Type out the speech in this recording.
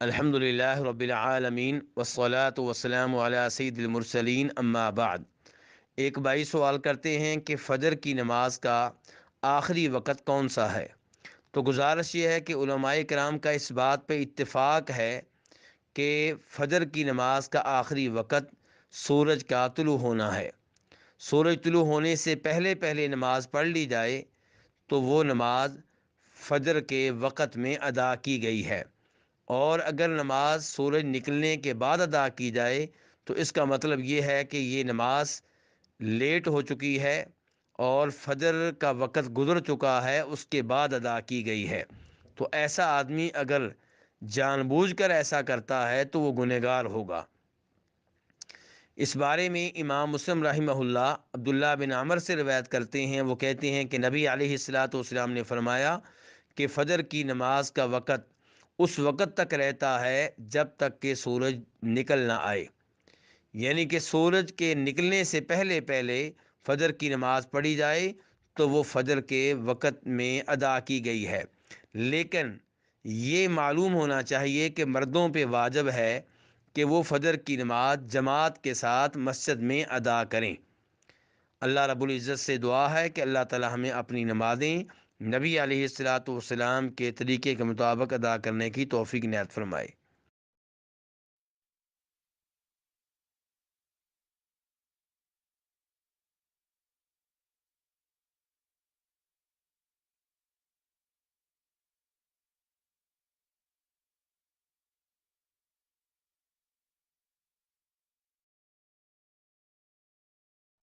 الحمدللہ رب العالمین والصلاة والسلام علی سید المرسلین اما بعد۔ ایک بھائی سوال کرتے ہیں کہ فجر کی نماز کا آخری وقت کون سا ہے؟ تو گزارش یہ ہے کہ علماء کرام کا اس بات پہ اتفاق ہے کہ فجر کی نماز کا آخری وقت سورج کا طلوع ہونا ہے۔ سورج طلوع ہونے سے پہلے پہلے نماز پڑھ لی جائے تو وہ نماز فجر کے وقت میں ادا کی گئی ہے، اور اگر نماز سورج نکلنے کے بعد ادا کی جائے تو اس کا مطلب یہ ہے کہ یہ نماز لیٹ ہو چکی ہے اور فجر کا وقت گزر چکا ہے، اس کے بعد ادا کی گئی ہے۔ تو ایسا آدمی اگر جان بوجھ کر ایسا کرتا ہے تو وہ گنہگار ہوگا۔ اس بارے میں امام مسلم رحمہ اللہ عبداللہ بن عمر سے روایت کرتے ہیں، وہ کہتے ہیں کہ نبی علیہ الصلاۃ والسلام نے فرمایا کہ فجر کی نماز کا وقت اس وقت تک رہتا ہے جب تک کہ سورج نکل نہ آئے، یعنی کہ سورج کے نکلنے سے پہلے پہلے فجر کی نماز پڑھی جائے تو وہ فجر کے وقت میں ادا کی گئی ہے۔ لیکن یہ معلوم ہونا چاہیے کہ مردوں پہ واجب ہے کہ وہ فجر کی نماز جماعت کے ساتھ مسجد میں ادا کریں۔ اللہ رب العزت سے دعا ہے کہ اللہ تعالی ہمیں اپنی نمازیں نبی علیہ الصلاۃ والسلام کے طریقے کے مطابق ادا کرنے کی توفیق عنایت فرمائے۔